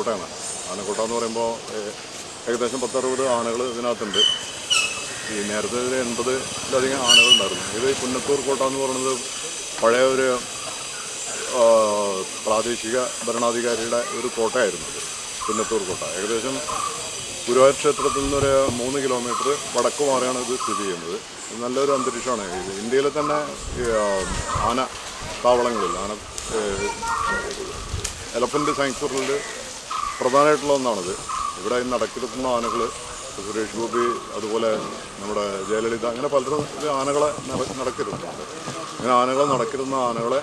ആനക്കോട്ടയാണ്. ആനക്കോട്ട എന്ന് പറയുമ്പോൾ ഏകദേശം 10-60 ആനകൾ ഇതിനകത്തുണ്ട്. ഈ നേരത്തെ ഒരു 80-ലധികം ആനകളുണ്ടായിരുന്നു. ഇത് പുന്നത്തൂർ കോട്ട എന്ന് പറയുന്നത് പഴയ ഒരു പ്രാദേശിക ഭരണാധികാരിയുടെ ഒരു കോട്ടയായിരുന്നു പുന്നത്തൂർ കോട്ട. ഏകദേശം ഗുരുവായൂർ ക്ഷേത്രത്തിൽ നിന്നൊരു 3 കിലോമീറ്റർ വടക്ക് മാറിയാണ് ഇത് സ്ഥിതി ചെയ്യുന്നത്. നല്ലൊരു അന്തരീക്ഷമാണ്. ഇന്ത്യയിലെ തന്നെ ആന താവളങ്ങളിൽ എലഫൻ്റ് സാങ്ച്വറിയിൽ പ്രധാനമായിട്ടുള്ള ഒന്നാണിത്. ഇവിടെ നടക്കിരുത്തുന്ന ആനകൾ സുരേഷ് ഗോപി, അതുപോലെ നമ്മുടെ ജയലളിത, അങ്ങനെ പലരും ആനകളെ നടക്കിരുത്തുന്നുണ്ട്. അങ്ങനെ ആനകളെ നടക്കിരുന്ന ആനകളെ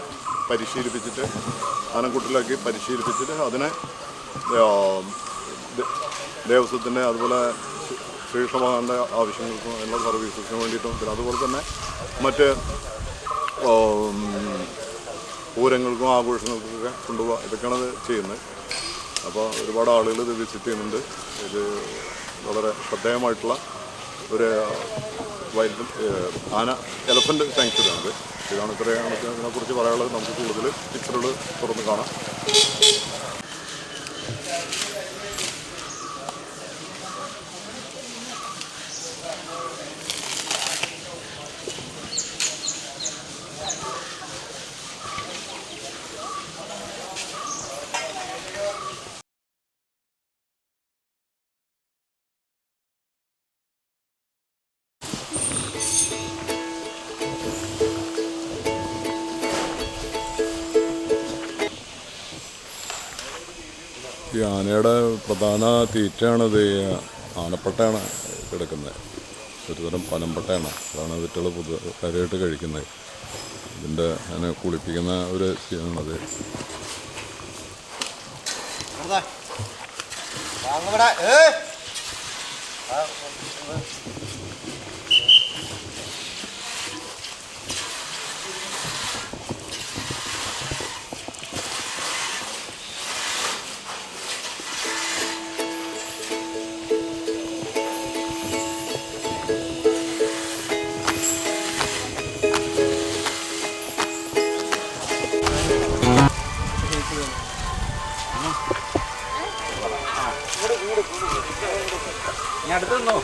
പരിശീലിപ്പിച്ചിട്ട് ആനക്കുട്ടിലാക്കി പരിശീലിപ്പിച്ചിട്ട് അതിനെ ദേവസ്വത്തിൻ്റെ അതുപോലെ ശ്രീകൃഷ്ണഭഗവാന്റെ ആവശ്യങ്ങൾക്കും എല്ലാ സർവീസസിനും വേണ്ടിയിട്ടും പിന്നെ അതുപോലെ തന്നെ മറ്റ് പൂരങ്ങൾക്കും ആഘോഷങ്ങൾക്കൊക്കെ കൊണ്ടുപോകുക, ഇതൊക്കെയാണ് ഇത് ചെയ്യുന്നത്. അപ്പോൾ ഒരുപാട് ആളുകൾ ഇത് വിസിറ്റ് ചെയ്യുന്നുണ്ട്. ഇത് വളരെ ശ്രദ്ധേയമായിട്ടുള്ള ഒരു ആന എലഫൻ്റ് സാങ്ച്വറിയാണിത്. ഇതാണ് ഇത്രയാണ് ഇതിനെക്കുറിച്ച് പറയാനുള്ളത്. നമുക്ക് കൂടുതൽ പിക്ചറുകൾ തുറന്ന് കാണാം. ഈ ആനയുടെ പ്രധാന തീറ്റയാണിത്. ആനപ്പട്ടയാണ് കിടക്കുന്നത്. ഒരുതരം പനമ്പട്ടയാണ്. അതാണ് വീട്ടുകൾ കാര്യമായിട്ട് കഴിക്കുന്നത്. ഇതിൻ്റെ അതിനെ കുളിപ്പിക്കുന്ന ഒരു സീനാണത്. അടുത്തുണ്ടോ?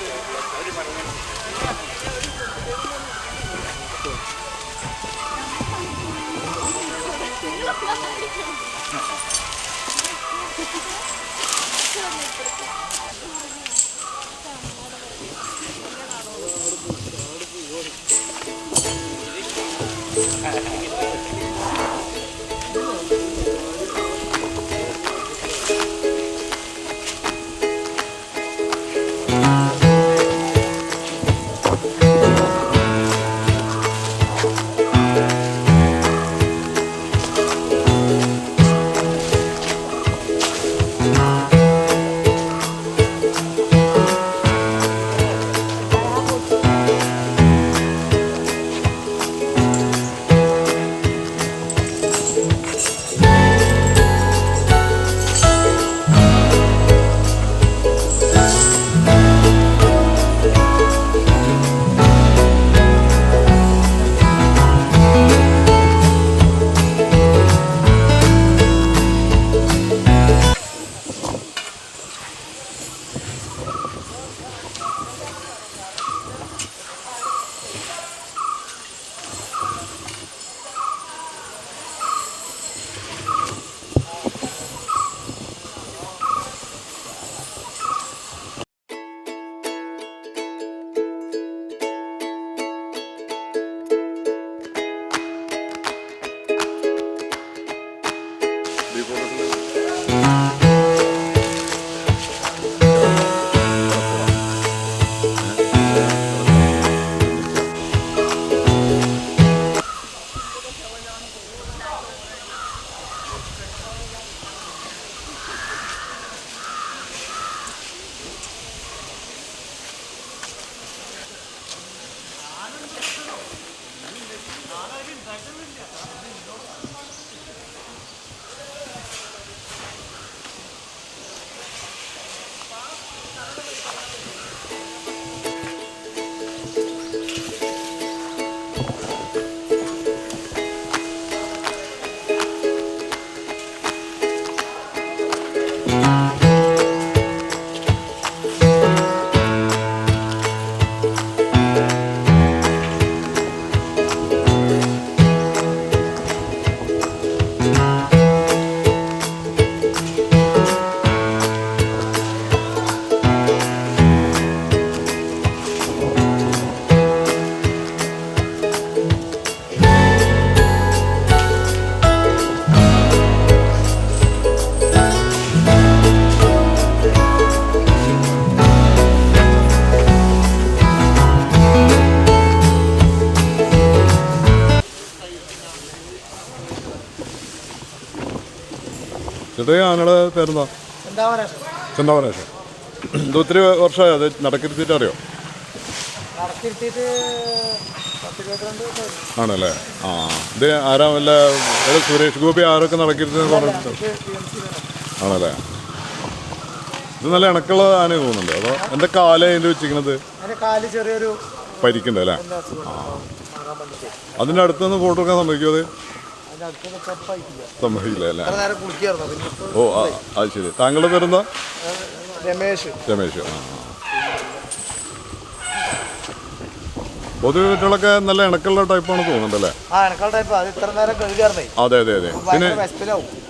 ചേട്ടാ ഈ ആനയുടെ പേരെന്താ? ചെന്താമരേഷൻ. ഇത് ഒത്തിരി വർഷമായി അത് നടക്കിരുത്തിയിട്ട് അറിയോ? ആണല്ലേ. ആ ഇത് ആരാ വല്ല സുരേഷ് ഗോപി ആരൊക്കെ നടക്കിരുത്തി പറഞ്ഞിട്ട് ആണല്ലേ. ഇത് നല്ല ഇണക്കുള്ള ആന തോന്നുന്നുണ്ട്. അതോ എൻ്റെ കാല് അതിൻ്റെ വെച്ചിരിക്കുന്നത് ചെറിയൊരു പരിക്കുണ്ട് അല്ലേ? ആ അതിൻ്റെ അടുത്തുനിന്ന് ഫോട്ടോ എടുക്കാൻ സമ്മതിക്കുമോ? അത് സമ്മതിക്കില്ല അല്ലേ? ഓ അത് ശരി. താങ്കളുടെ പേരെന്താ? രമേശ്. ആ പൊതുവെ കുട്ടികളൊക്കെ നല്ല ഇണക്കുള്ള ടൈപ്പാണ് തോന്നുന്നുണ്ടല്ലേ? അതെ അതെ അതെ.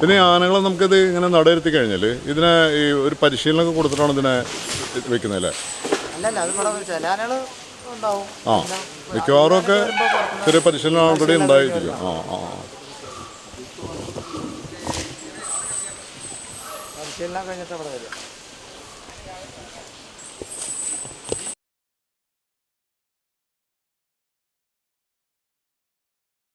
പിന്നെ ആനകളെ നമുക്കിത് ഇങ്ങനെ നടയിരുത്തി കഴിഞ്ഞാൽ ഇതിനെ ഈ ഒരു പരിശീലനമൊക്കെ കൊടുത്തിട്ടാണ് ഇതിനെ വെക്കുന്നതല്ലേ? ആ മിക്കവാറും ഒക്കെ ചെറിയ പരിശീലനം ഓൾറെഡി ഉണ്ടായിരിക്കും. ആ ആ പരിശീലനം കഴിഞ്ഞിട്ട് അവിടെ വരിക.